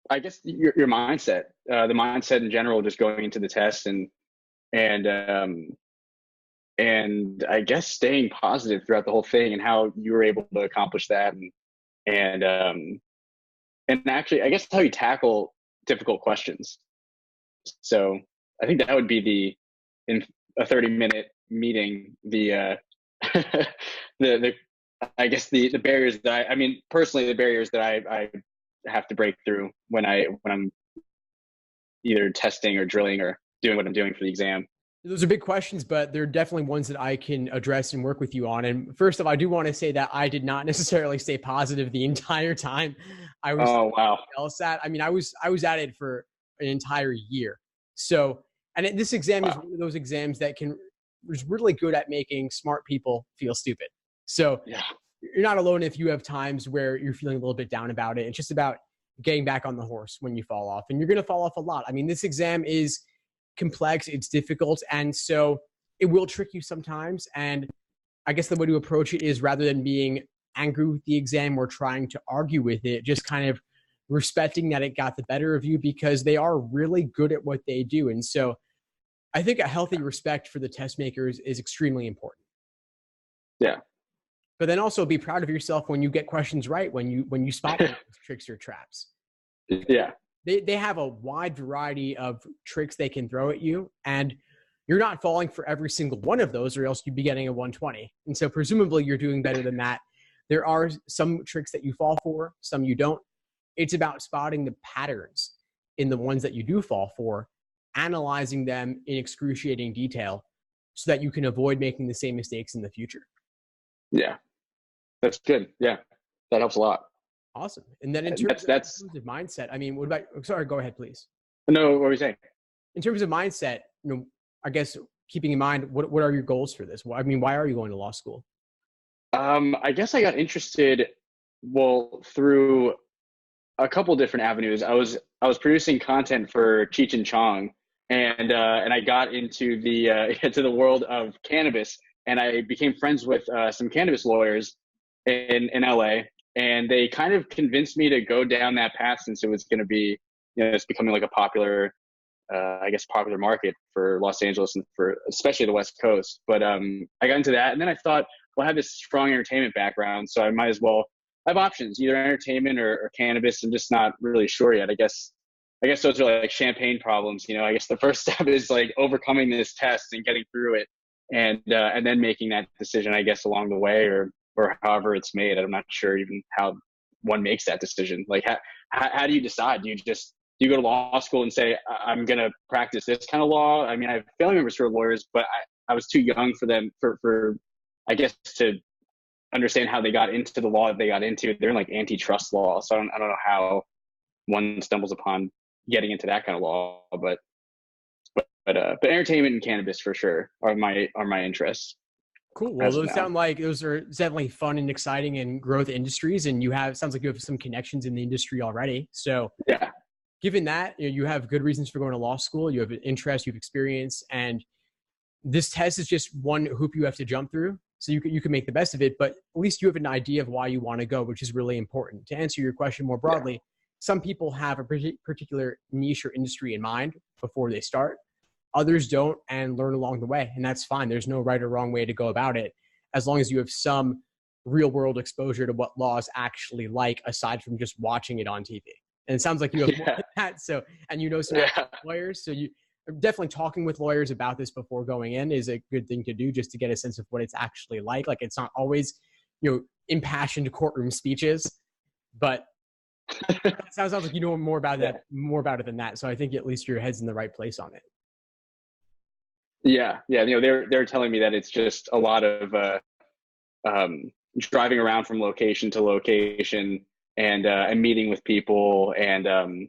I guess your mindset, the mindset in general, just going into the test and and I guess staying positive throughout the whole thing and how you were able to accomplish that and and actually I guess how you tackle difficult questions. So I think that would be in a 30-minute meeting, the I guess the barriers that I mean personally the barriers that I have to break through when I'm either testing or drilling or doing what I'm doing for the exam. Those are big questions, but they're definitely ones that I can address and work with you on. And first of all, I do want to say that I did not necessarily stay positive the entire time I was Oh wow. Lsat. I mean, I was at it for an entire year. So, and this exam is Wow. one of those exams that is really good at making smart people feel stupid. So Yeah. you're not alone if you have times where you're feeling a little bit down about it. It's just about getting back on the horse when you fall off, and you're going to fall off a lot. I mean, this exam is complex, it's difficult, and so it will trick you sometimes. And I guess the way to approach it is, rather than being angry with the exam or trying to argue with it, just kind of respecting that it got the better of you, because they are really good at what they do. And so I think a healthy respect for the test makers is extremely important. Yeah. But then also be proud of yourself when you get questions right, when you spot those tricks or traps. Yeah. They have a wide variety of tricks they can throw at you, and you're not falling for every single one of those, or else you'd be getting a 120. And so presumably you're doing better than that. There are some tricks that you fall for, some you don't. It's about spotting the patterns in the ones that you do fall for, analyzing them in excruciating detail so that you can avoid making the same mistakes in the future. Yeah. That's good. Yeah. That helps a lot. Awesome. And then in terms of mindset, I mean, what about, sorry, go ahead, please. No, what were you saying? In terms of mindset, I guess keeping in mind, what are your goals for this? I mean, why are you going to law school? I guess I got interested, well, through a couple different avenues. I was producing content for Cheech and Chong, and I got into into the world of cannabis, and I became friends with some cannabis lawyers in LA, and they kind of convinced me to go down that path, since it was going to be, it's becoming like a popular, I guess, popular market for Los Angeles and for especially the West Coast. But I got into that, and then I thought, well, I have this strong entertainment background, so I might as well have options, either entertainment or cannabis. I'm just not really sure yet. I guess those are like champagne problems. I guess the first step is like overcoming this test and getting through it, and then making that decision, I guess, along the way, or however it's made. I'm not sure even how one makes that decision. Like, how do you decide? Do you go to law school and say, I'm going to practice this kind of law? I mean, I have family members who are lawyers, but I was too young for them for I guess, to understand how they got into the law that they got into. They're in like antitrust law, so I don't know how one stumbles upon getting into that kind of law. But entertainment and cannabis for sure are my interests. Cool. Well, those sound like those are definitely fun and exciting and growth industries, and sounds like you have some connections in the industry already. So yeah, given that, you have good reasons for going to law school, you have an interest, you have experience, and this test is just one hoop you have to jump through. So you can make the best of it, but at least you have an idea of why you want to go, which is really important. To answer your question more broadly, some people have a particular niche or industry in mind before they start. Others don't, and learn along the way. And that's fine. There's no right or wrong way to go about it, as long as you have some real world exposure to what law is actually like, aside from just watching it on TV. And it sounds like you have more than that. So, and some lawyers. So definitely talking with lawyers about this before going in is a good thing to do, just to get a sense of what it's actually like. Like, it's not always, impassioned courtroom speeches, but it sounds like you know more about it than that. So I think at least your head's in the right place on it. Yeah. They're telling me that it's just a lot of driving around from location to location, and meeting with people, and I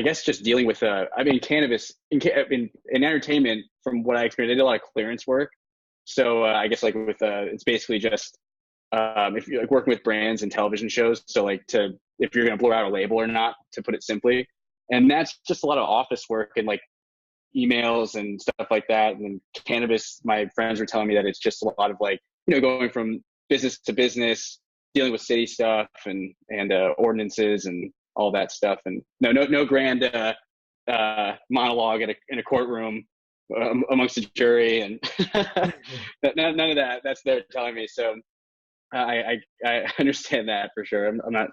guess just dealing with cannabis in entertainment. From what I experienced, they did a lot of clearance work. So I guess like with it's basically just if you're like working with brands and television shows. So like if you're going to blow out a label or not, to put it simply. And that's just a lot of office work and like emails and stuff like that. And then cannabis, my friends were telling me that it's just a lot of like, going from business to business, dealing with city stuff and ordinances and all that stuff. And no grand monologue in a courtroom amongst the jury, and none of that. That's they're telling me. So I understand that for sure. I'm not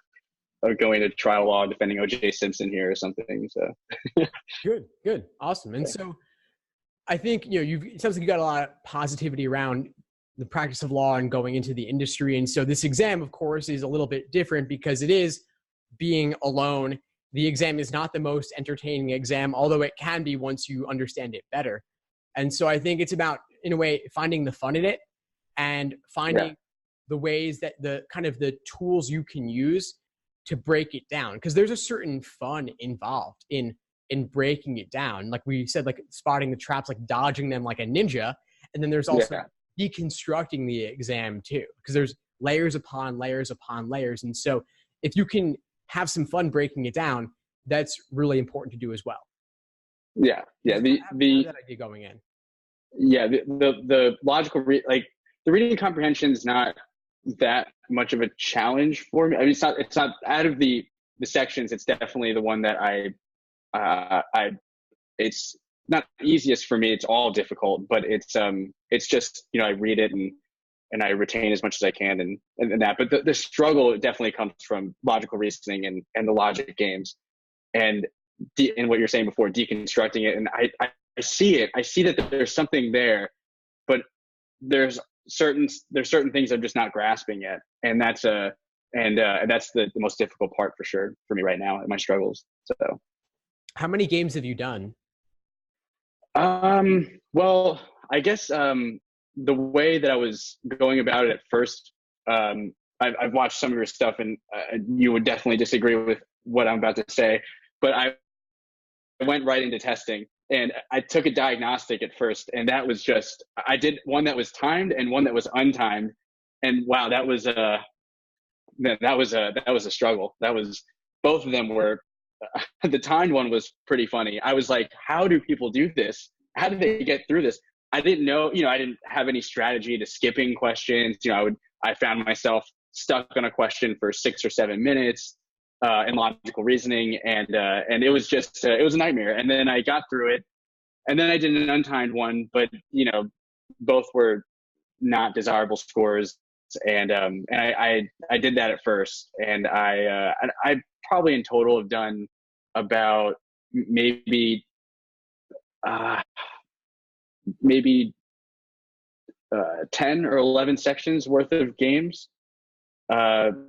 going to trial law defending O.J. Simpson here or something. So good, awesome. And so I think it sounds like you got a lot of positivity around the practice of law and going into the industry. And so this exam, of course, is a little bit different because it is being alone. The exam is not the most entertaining exam, although it can be once you understand it better. And so I think it's about, in a way, finding the fun in it and finding the ways that the tools you can use to break it down. Because there's a certain fun involved in breaking it down. Like we said, like spotting the traps, like dodging them like a ninja. And then there's also deconstructing the exam too, because there's layers upon layers upon layers. And so if you can have some fun breaking it down, that's really important to do as well. Yeah. The that idea going in. Yeah. The logical, the reading comprehension is not that much of a challenge for me. I mean, it's not out of the sections. It's definitely the one that it's not easiest for me. It's all difficult, but it's just, I read it and I retain as much as I can and that, but the struggle definitely comes from logical reasoning and the logic games and what you're saying before, deconstructing it. And I see it. I see that there's something there, but there's certain things I'm just not grasping yet. And that's the most difficult part for sure for me right now in my struggles. So how many games have you done? Well, I guess the way that I was going about it at first, I've watched some of your stuff, and you would definitely disagree with what I'm about to say, but I went right into testing, and I took a diagnostic at first, and that was I did one that was timed and one that was untimed, and wow, that was a struggle. Both of them were. The timed one was pretty funny. I was like, how do people do this? How did they get through this? I didn't know, I didn't have any strategy to skipping questions. I found myself stuck on a question for 6 or 7 minutes in logical reasoning. And it was just, it was a nightmare. And then I got through it, and then I did an untimed one, but both were not desirable scores. And I did that at first, and I probably in total have done about maybe 10 or 11 sections worth of games, and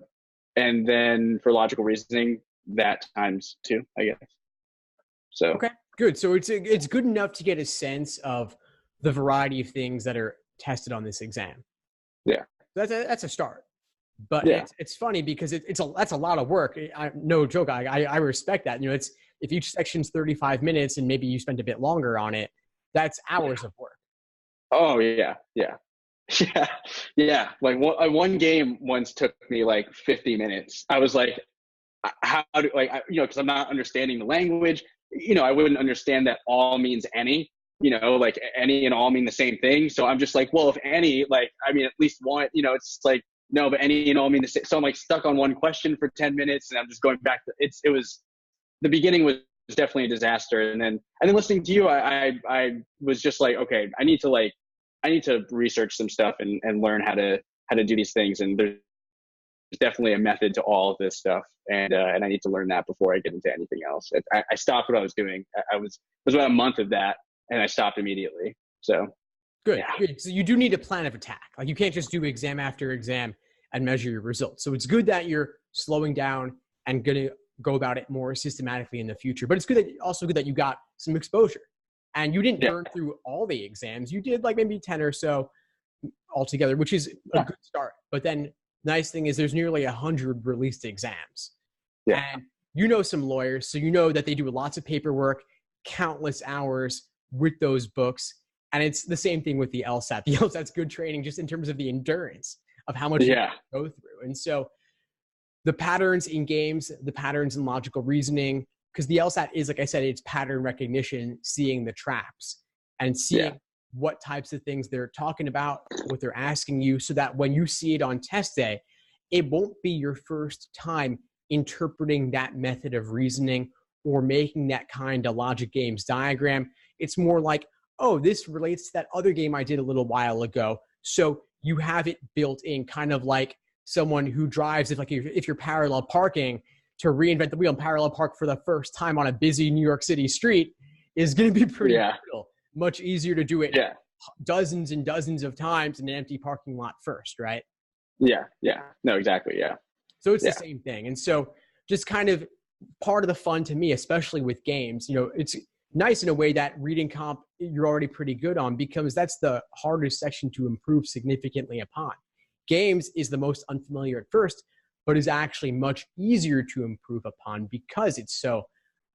then for logical reasoning that times 2, I guess. So okay, good. So it's good enough to get a sense of the variety of things that are tested on this exam. Yeah, that's a start. But it's funny because that's a lot of work. No joke. I respect that. It's if each section's 35 minutes and maybe you spend a bit longer on it, that's hours of work. Oh yeah. Like one game once took me like 50 minutes. I was like, how do because I'm not understanding the language. I wouldn't understand that all means any. Like any and all mean the same thing. So I'm just like, well, if any, at least one. It's like. No, but any and all mean the same. So I'm like stuck on one question for 10 minutes, and I'm just going back to it was the beginning was definitely a disaster. And then listening to you, I was just like, okay, I need to research some stuff and learn how to do these things. And there's definitely a method to all of this stuff. And I need to learn that before I get into anything else. I stopped what I was doing. It was about a month of that, and I stopped immediately. So. Good. So you do need a plan of attack. Like you can't just do exam after exam and measure your results. So it's good that you're slowing down and going to go about it more systematically in the future. But it's also good that you got some exposure, and you didn't burn through all the exams. You did like maybe 10 or so altogether, which is a good start. But then the nice thing is there's nearly 100 released exams. Yeah. And some lawyers, so that they do lots of paperwork, countless hours with those books. And it's the same thing with the Lsat. The Lsat's good training just in terms of the endurance of how much you go through. And so the patterns in games, the patterns in logical reasoning, because the Lsat is, like I said, it's pattern recognition, seeing the traps and seeing what types of things they're talking about, what they're asking you, so that when you see it on test day, it won't be your first time interpreting that method of reasoning or making that kind of logic games diagram. It's more like, oh, this relates to that other game I did a little while ago. So you have it built in, kind of like someone who drives, if you're parallel parking, to reinvent the wheel and parallel park for the first time on a busy New York City street is going to be pretty brutal. Much easier to do it dozens and dozens of times in an empty parking lot first, right? Yeah. No, exactly. Yeah. So it's the same thing. And so just kind of part of the fun to me, especially with games, it's nice in a way that reading comp you're already pretty good on, because that's the hardest section to improve significantly upon. Games is the most unfamiliar at first, but is actually much easier to improve upon because it's so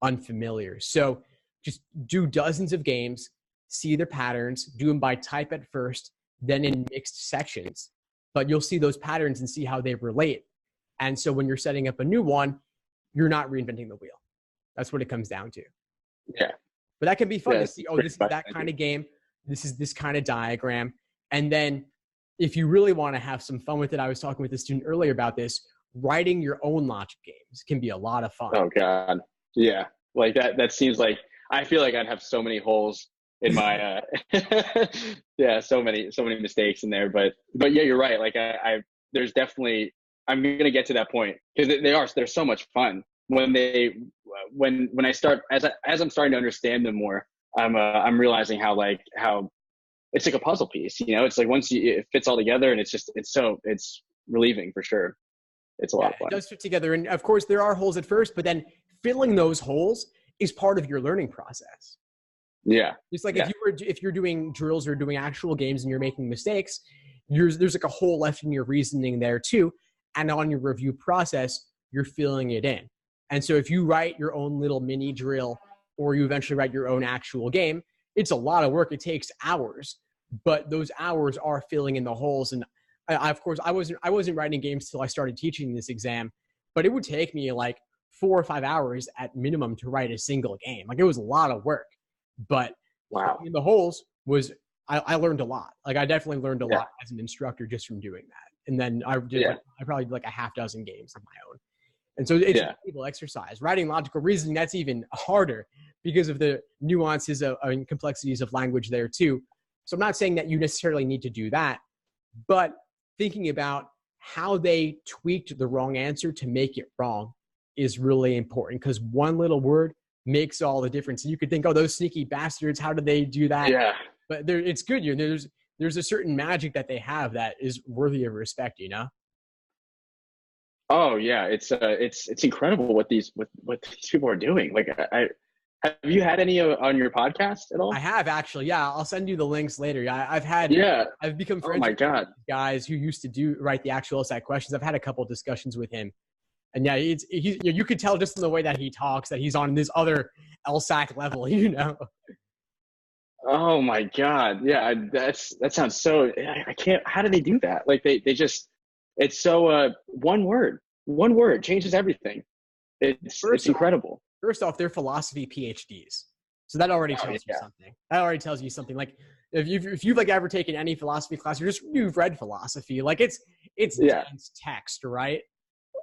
unfamiliar. So just do dozens of games, see their patterns, do them by type at first, then in mixed sections. But you'll see those patterns and see how they relate. And so when you're setting up a new one, you're not reinventing the wheel. That's what it comes down to. Yeah. But that can be fun to see, oh, this is that kind of game. This is this kind of diagram. And then if you really want to have some fun with it, I was talking with a student earlier about this, writing your own logic games can be a lot of fun. Oh God. Yeah. Like that seems like, I feel like I'd have so many holes in my, so many mistakes in there, but yeah, you're right. Like there's definitely, I'm going to get to that point because they're so much fun when I start, as I'm starting to understand them more, I'm realizing how it's like a puzzle piece, it's like it fits all together and it's relieving for sure. It's a lot of fun. It does fit together. And of course there are holes at first, but then filling those holes is part of your learning process. Yeah. It's like if you're doing drills or doing actual games and you're making mistakes, there's like a hole left in your reasoning there too. And on your review process, you're filling it in. And so if you write your own little mini drill or you eventually write your own actual game, it's a lot of work. It takes hours, but those hours are filling in the holes. And of course, I wasn't writing games till I started teaching this exam, but it would take me like 4 or 5 hours at minimum to write a single game. Like it was a lot of work, but in the holes I learned a lot. Like I definitely learned a lot as an instructor just from doing that. And then I probably did like a half dozen games of my own. And so it's a table exercise. Writing logical reasoning, that's even harder because of the nuances and complexities of language there too. So I'm not saying that you necessarily need to do that, but thinking about how they tweaked the wrong answer to make it wrong is really important, because one little word makes all the difference. And you could think, oh, those sneaky bastards, how did they do that? Yeah. But it's good. There's a certain magic that they have that is worthy of respect, Oh yeah. It's incredible what these people are doing. Like have you had any on your podcast at all? I have actually. Yeah. I'll send you the links later. I've become friends with guys who used to write the actual Lsat questions. I've had a couple of discussions with him. And yeah, you could tell just in the way that he talks that he's on this other LSAC level, Oh my God. Yeah. That sounds so, I can't, how do they do that? Like they just, it's so, one word changes everything. It's incredible. First off, they're philosophy PhDs. So that already tells you something. That already tells you something. Like if you've like ever taken any philosophy class, you've read philosophy. Like it's dense text, right?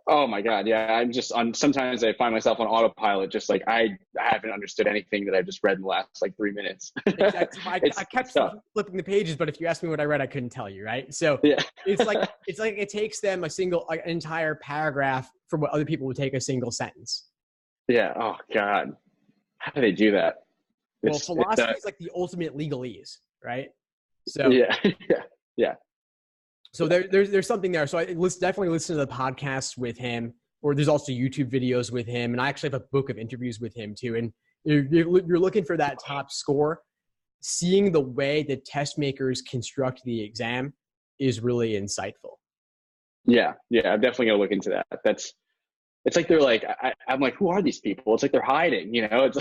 Oh my God. Yeah. I'm just sometimes I find myself on autopilot, just like I haven't understood anything that I've just read in the last like 3 minutes. Exactly. I kept flipping the pages, but if you asked me what I read, I couldn't tell you. Right. So it's like it takes them an entire paragraph for what other people would take a single sentence. Yeah. Oh God. How do they do that? Well, philosophy is like the ultimate legalese, right? So yeah. So there's something there. So I definitely listen to the podcasts with him, or there's also YouTube videos with him. And I actually have a book of interviews with him too. And you're looking for that top score. Seeing the way that test makers construct the exam is really insightful. Yeah. I'm definitely going to look into that. It's like they're like, I'm like, who are these people? It's like they're hiding, It's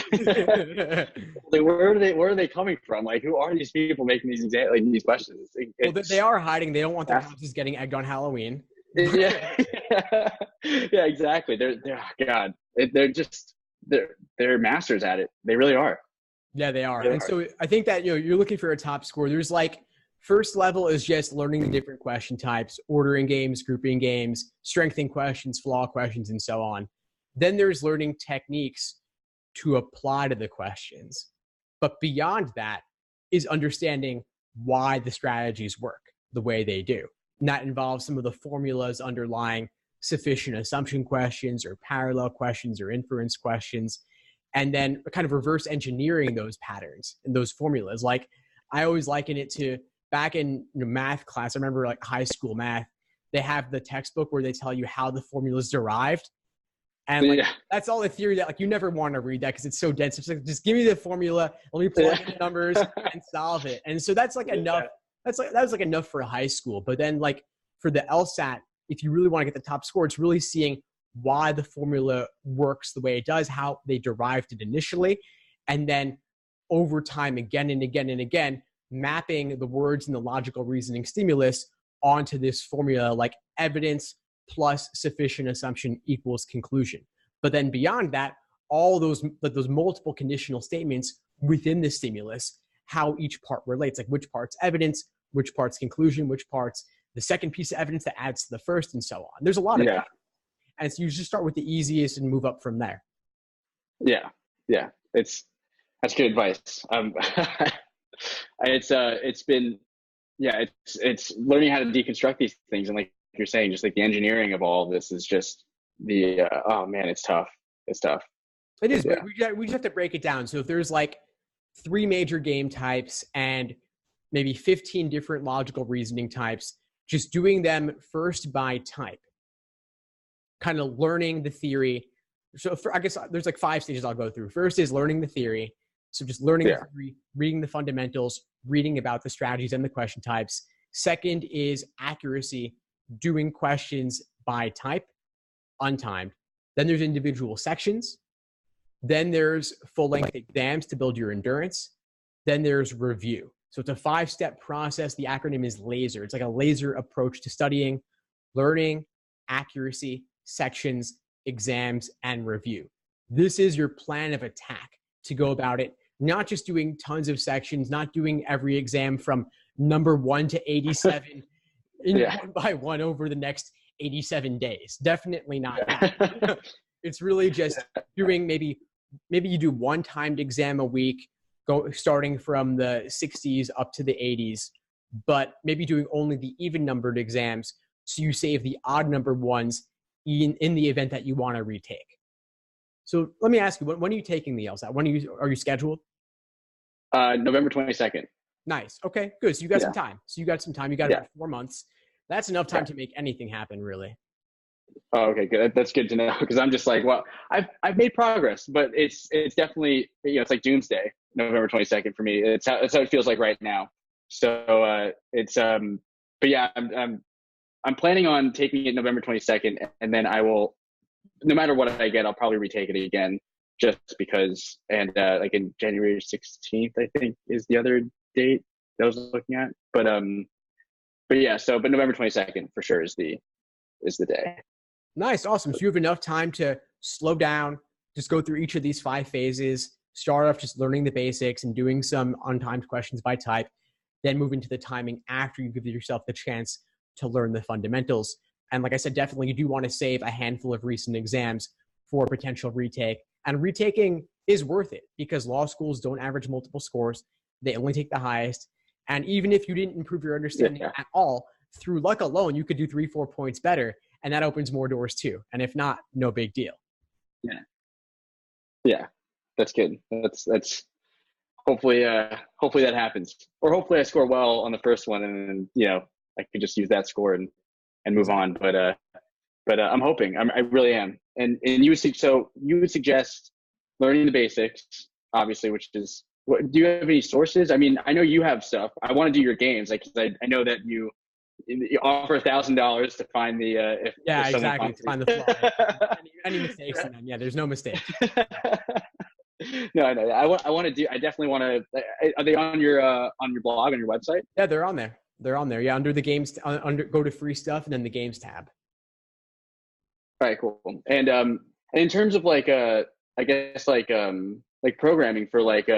like, where are they coming from? Like, who are these people making these questions? They are hiding. They don't want their houses getting egged on Halloween. Yeah, exactly. They're masters at it. They really are. Yeah, they are. And so I think that, you're looking for a top score. There's like First level is just learning the different question types, ordering games, grouping games, strengthening questions, flaw questions, and so on. Then there's learning techniques to apply to the questions. But beyond that is understanding why the strategies work the way they do. And that involves some of the formulas underlying sufficient assumption questions or parallel questions or inference questions, and then kind of reverse engineering those patterns and those formulas. Like I always liken it to back in math class. I remember like high school math, they have the textbook where they tell you how the formula is derived. And like, that's all the theory that like you never want to read that because it's so dense. It's like, just give me the formula, let me plug in the numbers and solve it. And so that's like enough. That was like enough for high school. But then like for the LSAT, if you really want to get the top score, it's really seeing why the formula works the way it does, how they derived it initially, and then over time, again and again and again, mapping the words and the logical reasoning stimulus onto this formula, like evidence plus sufficient assumption equals conclusion. But then beyond that, all those multiple conditional statements within the stimulus, how each part relates, like which part's evidence, which part's conclusion, which part's the second piece of evidence that adds to the first, and so on. There's a lot of that. And so you just start with the easiest and move up from there. Yeah. That's good advice. It's been learning how to deconstruct these things, and like you're saying, just like the engineering of all of this is just oh man, it's tough. It's tough. It is. But we just have to break it down. So if there's like 3 major game types and maybe 15 different logical reasoning types, just doing them first by type, kind of learning the theory. So I guess there's like 5 stages I'll go through. First is learning the theory. So just learning the theory, reading the fundamentals, reading about the strategies and the question types. Second is accuracy, doing questions by type, untimed. Then there's individual sections. Then there's full-length exams to build your endurance. Then there's review. So it's a 5-step process. The acronym is LASER. It's like a laser approach to studying, learning, accuracy, sections, exams, and review. This is your plan of attack to go about it, not just doing tons of sections, not doing every exam from number 1 to 87 one by one over the next 87 days. Definitely not that. It's really just doing maybe you do 1 timed exam a week, starting from the 60s up to the 80s, but maybe doing only the even numbered exams so you save the odd numbered ones in the event that you want to retake. So let me ask you, when are you taking the LSAT? Are you scheduled? November 22nd. Nice. Okay, good. So you got some time. You got about 4 months. That's enough time to make anything happen, really. Oh, okay, good. That's good to know, because I'm just like, well, I've made progress, but it's definitely, it's like doomsday, November 22nd for me. It's how it feels like right now. So but yeah, I'm planning on taking it November 22nd, and then I will, no matter what I get, I'll probably retake it again, just because. And like in January 16th, I think is the other date that I was looking at. But yeah, but November 22nd for sure is the day. Nice, awesome. So you have enough time to slow down, just go through each of these 5 phases, start off just learning the basics and doing some untimed questions by type, then move into the timing after you give yourself the chance to learn the fundamentals. And like I said, definitely you do want to save a handful of recent exams for potential retake. And retaking is worth it because law schools don't average multiple scores. They only take the highest. And even if you didn't improve your understanding at all, through luck alone, you could do 3-4 points better. And that opens more doors too. And if not, no big deal. Yeah, that's good. That's hopefully that happens, or hopefully I score well on the first one, and then I could just use that score and move on. But I'm hoping. I really am. And you would suggest learning the basics, obviously, which is. Do you have any sources? I mean, I know you have stuff. I want to do your games, like I know that you offer $1,000 to find the if exactly, to find the flaw. any mistakes in them. Yeah, there's no mistake. No, I want to do. I definitely want to. Are they on your blog, on your website? Yeah, they're on there. Yeah, under the games, go to free stuff and then the games tab. All right, cool. And in terms of like I guess like programming for like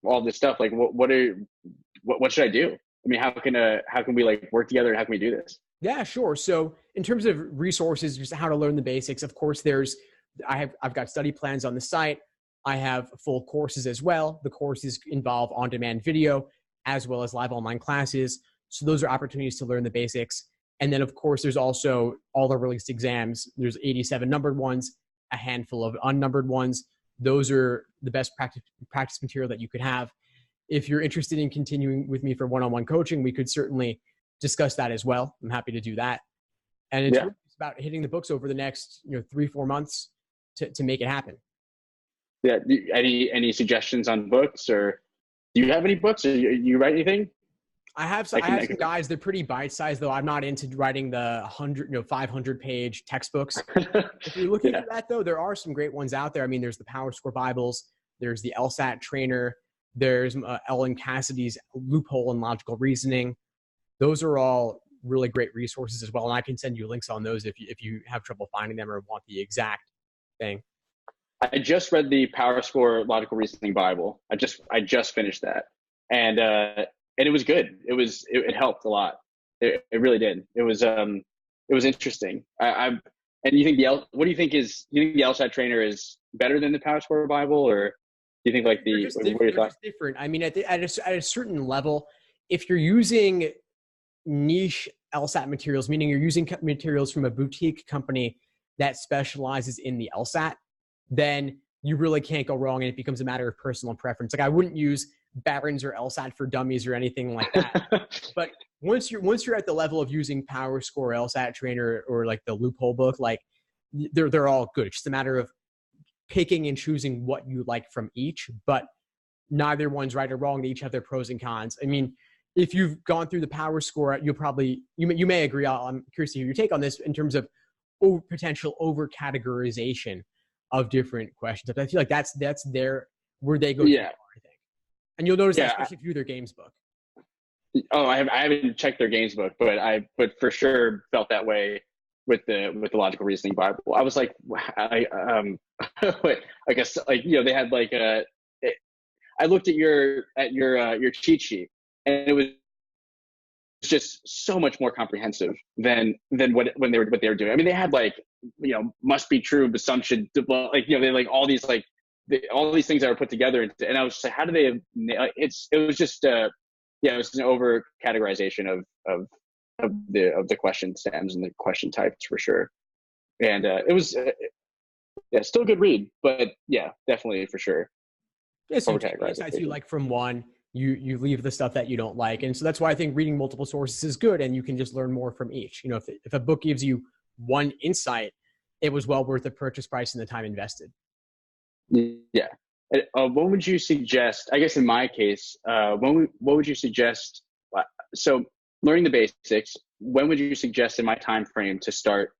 all this stuff, like what should I do? mean, how can we like work together? How can we do this? Yeah, sure. So in terms of resources, just how to learn the basics, of course, I've got study plans on the site. I have full courses as well. The courses involve on-demand video as well as live online classes. So those are opportunities to learn the basics. And then, of course, there's also all the released exams. There's 87 numbered ones, a handful of unnumbered ones. Those are the best practice material that you could have. If you're interested in continuing with me for one-on-one coaching, we could certainly discuss that as well. I'm happy to do that. And it's really about hitting the books over the next 3-4 months to make it happen. Yeah. Any suggestions on books, or do you have any books, or you write anything? I have some guys. They're pretty bite-sized, though. I'm not into writing the 500-page textbooks. If you're looking for that, though, there are some great ones out there. I mean, there's the Power Score Bibles. There's the Lsat Trainer. There's Ellen Cassidy's Loophole in Logical Reasoning. Those are all really great resources as well, and I can send you links on those if you have trouble finding them or want the exact thing. I just read the Power Score Logical Reasoning Bible. I just finished that, and it was good. It helped a lot. It really did. It was interesting. And you think what do you think the Lsat Trainer is better than the Power Score Bible, or do you think like they're just different? I mean, at a certain level, if you're using niche LSAT materials, meaning you're using materials from a boutique company that specializes in the LSAT, then you really can't go wrong, and it becomes a matter of personal preference. Like I wouldn't use Barron's or LSAT for Dummies or anything like that. But once you're at the level of using Power Score, LSAT Trainer, or like the Loophole book, like they're all good. It's just a matter of picking and choosing what you like from each, but neither one's right or wrong. They each have their pros and cons. I mean, if you've gone through the Power Score, you may agree. I'm curious to hear your take on this in terms of potential over categorization of different questions. I feel like that's where they go. Yeah. I think, and you'll notice that especially if you do their games book. Oh, I haven't checked their games book, but for sure felt that way with the Logical Reasoning Bible. I was like, I guess like they had like I looked at your cheat sheet, and it was just so much more comprehensive than what they were doing. I mean, they had like must be true assumption, like they like all these like all these things that were put together, and I was just like, how do they? It was just it was an over categorization of the question stems and the question types for sure, and it was still a good read, but definitely for sure. Yeah, so you take the insights you like from one, you leave the stuff that you don't like, and so that's why I think reading multiple sources is good, and you can just learn more from each. If a book gives you one insight, it was well worth the purchase price and the time invested. Yeah. What would you suggest? I guess in my case, what would you suggest? So learning the basics. When would you suggest in my time frame to start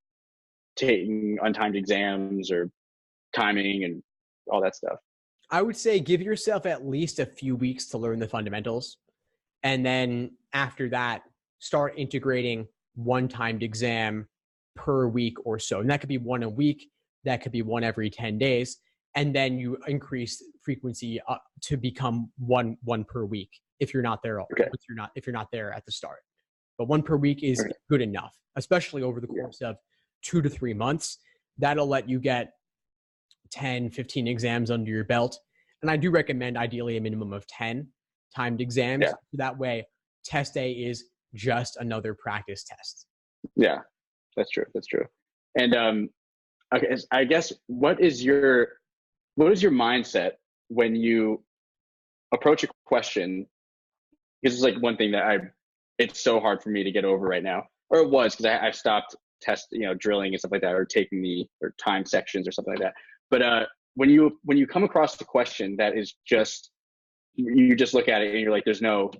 taking untimed exams or timing and all that stuff? I would say give yourself at least a few weeks to learn the fundamentals, and then after that, start integrating one timed exam per week or so. And that could be one a week. That could be one every 10 days. And then you increase frequency up to become one per week if you're not there. Okay. If you're not there at the start, but one per week is good enough, especially over the course of 2 to 3 months. That'll let you get 10, 15 exams under your belt. And I do recommend ideally a minimum of 10 timed exams. Yeah. That way test A is just another practice test. Yeah, that's true. That's true. And okay, I guess what is your mindset when you approach a question? This is like one thing that it's so hard for me to get over right now, or it was, because I've stopped drilling and stuff like that, or taking or time sections or something like that. But when you come across the question that is just, you just look at it and you're like, there's no,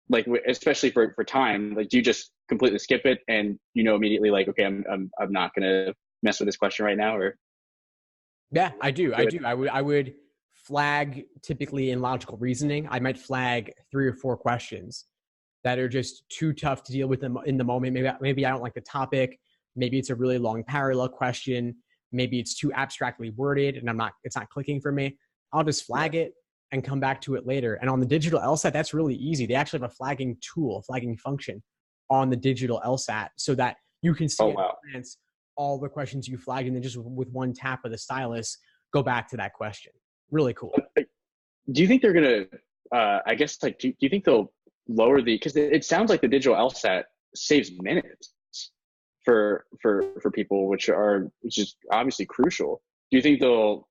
like, especially for time, like, do you just completely skip it and immediately like, okay, I'm not gonna mess with this question right now? Or yeah, I do. I would flag, typically in logical reasoning, I might flag 3 or 4 questions that are just too tough to deal with them in the moment. Maybe I don't like the topic. Maybe it's a really long parallel question. Maybe it's too abstractly worded and it's not clicking for me. I'll just flag it and come back to it later. And on the digital LSAT, that's really easy. They actually have a flagging tool, flagging function on the digital LSAT so that you can see at a glance all the questions you flagged, and then just with one tap of the stylus, go back to that question. Really cool. Do you think they're going to, I guess, like, do you think they'll lower because it sounds like the digital LSAT saves minutes for people, which is obviously crucial. Do you think they'll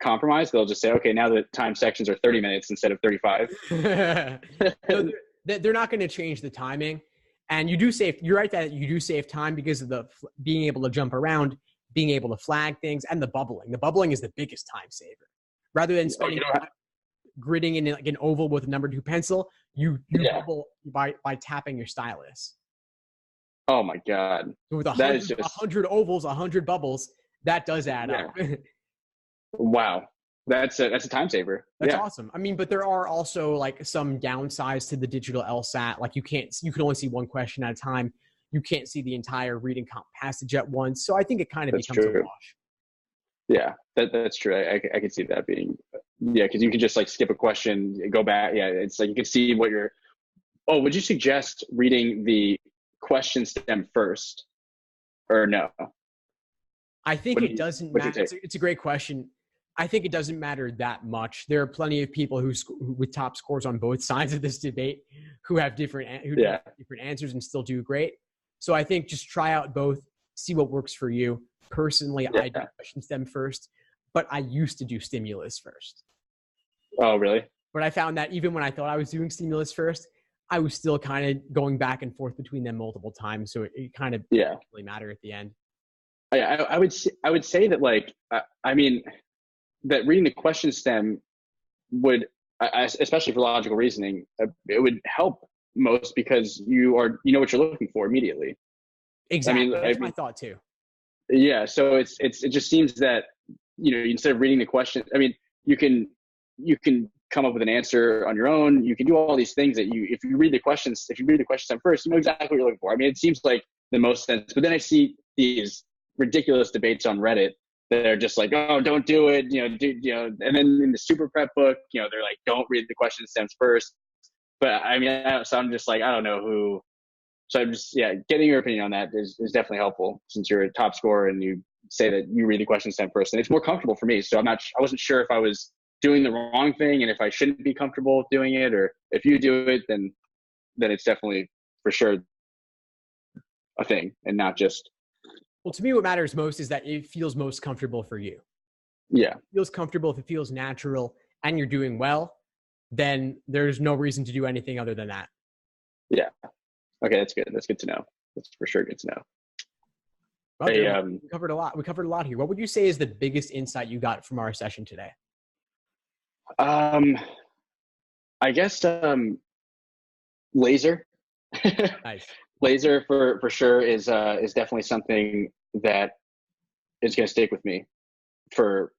compromise? They'll just say, okay, now the time sections are 30 minutes instead of 35. No, they're not going to change the timing. And you're right that you do save time because of the being able to jump around, being able to flag things, and the bubbling. The bubbling is the biggest time saver. Rather than spending gridding in like an oval with a number 2 pencil, you bubble by tapping your stylus. Oh my God. So with 100 ovals, 100 bubbles, that does add up. Wow. That's a time saver. That's awesome. I mean, but there are also like some downsides to the digital LSAT. Like you can only see one question at a time. You can't see the entire reading comp passage at once. So I think it kind of becomes a wash. Yeah, that's true. I could see that being, because you can just like skip a question, go back. Yeah, it's like you can see what you're. Oh, would you suggest reading the question stem first, or no? I think it doesn't matter. It's a great question. I think it doesn't matter that much. There are plenty of people who with top scores on both sides of this debate who have different answers and still do great. So I think just try out both, see what works for you. Personally, I do question stem first, but I used to do stimulus first. Oh, really? But I found that even when I thought I was doing stimulus first, I was still kind of going back and forth between them multiple times. So it kind of didn't really matter at the end. I would say that, like, I mean, that reading the question stem would, especially for logical reasoning, it would help most because you know what you're looking for immediely. Exactly. That's my thought too. Yeah. So it just seems that, instead of reading the question, I mean, you can come up with an answer on your own. You can do all these things if you read the question stem first, you know exactly what you're looking for. I mean, it seems like the most sense, but then I see these ridiculous debates on Reddit that are just like, oh, don't do it, and then in the super prep book, they're like, don't read the question stems first. But I mean, so I'm just like, I don't know who. So I'm just, getting your opinion on that is definitely helpful since you're a top scorer and you say that you read the question stem first, and it's more comfortable for me. So I wasn't sure if I was doing the wrong thing and if I shouldn't be comfortable doing it, or if you do it, then it's definitely for sure a thing and not just. Well, to me, what matters most is that it feels most comfortable for you. Yeah. If it feels comfortable, if it feels natural and you're doing well, then there's no reason to do anything other than that. Yeah. Okay. That's good. That's good to know. That's for sure good to know. Well, we covered a lot. We covered a lot here. What would you say is the biggest insight you got from our session today? I guess, laser. Nice. Laser for sure is definitely something that is going to stick with me for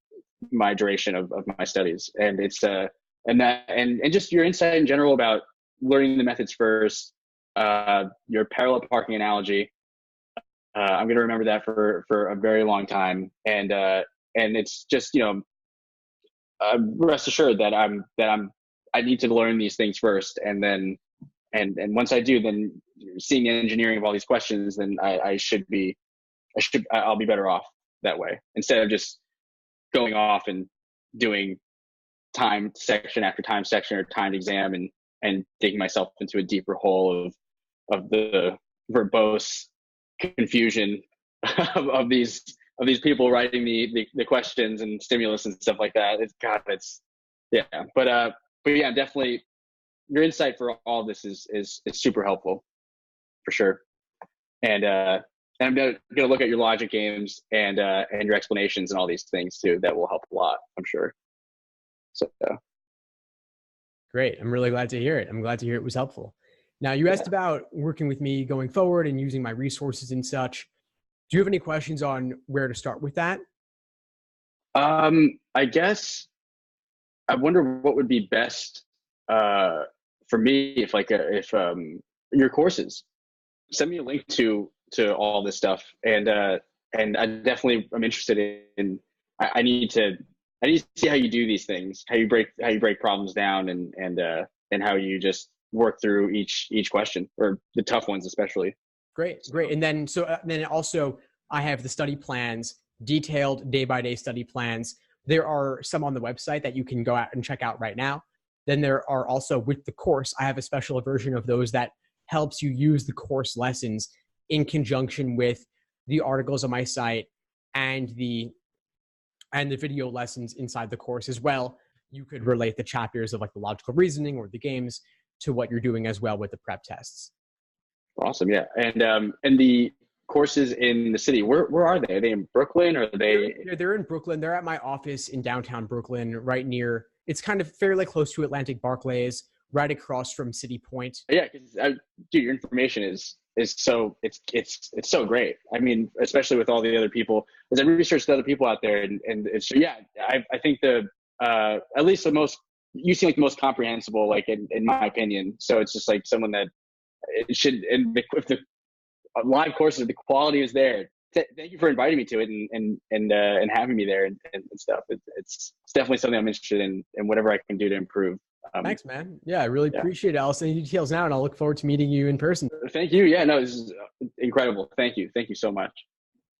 my duration of my studies. And it's, and just your insight in general about learning the methods first, your parallel parking analogy. I'm going to remember that for a very long time. And it's just, rest assured that I need to learn these things first. And then, and once I do, then seeing the engineering of all these questions, then I'll be better off that way instead of just going off and doing time section after time section or timed exam and digging myself into a deeper hole of the verbose confusion of these people writing the questions and stimulus and stuff like that. But yeah, definitely your insight for all of this is super helpful for sure. And I'm gonna look at your logic games and your explanations and all these things too. That will help a lot, I'm sure. So great. I'm really glad to hear it. I'm glad to hear it was helpful. Now, you asked about working with me going forward and using my resources and such. Do you have any questions on where to start with that? I guess I wonder what would be best for me if your courses. Send me a link to all this stuff, and I definitely am interested in. I need to I need to see how you do these things, how you break problems down, and how you just work through each question, or the tough ones especially. Great, great. So And then then also I have the study plans, detailed day by day study plans. There are some on the website that you can go out and check out right now. Then there are also with the course, I have a special version of those that helps you use the course lessons in conjunction with the articles on my site and the video lessons inside the course as well. You could relate the chapters of like the logical reasoning or the games to what you're doing as well with the prep tests. awesome, yeah. And the courses in the city, where are they? Are they in Brooklyn, or are they? They're in Brooklyn. They're at my office in downtown Brooklyn, right near. It's kind of fairly close to Atlantic Barclays, right across from City Point. Yeah, because dude, your information is so it's so great. I mean, especially with all the other people, as I researched other people out there, and it's yeah, I think the at least the most, you seem like the most comprehensible, like in my opinion. So it's just like someone that it should, and if the live courses, the quality is there. Thank you for inviting me to it and having me there and stuff. It's definitely something I'm interested in, and whatever I can do to improve. Thanks, man. Yeah, I really Yeah. appreciate it. I'll send you details now, and I'll look forward to meeting you in person. Thank you. Yeah, no, this is incredible. Thank you. Thank you so much.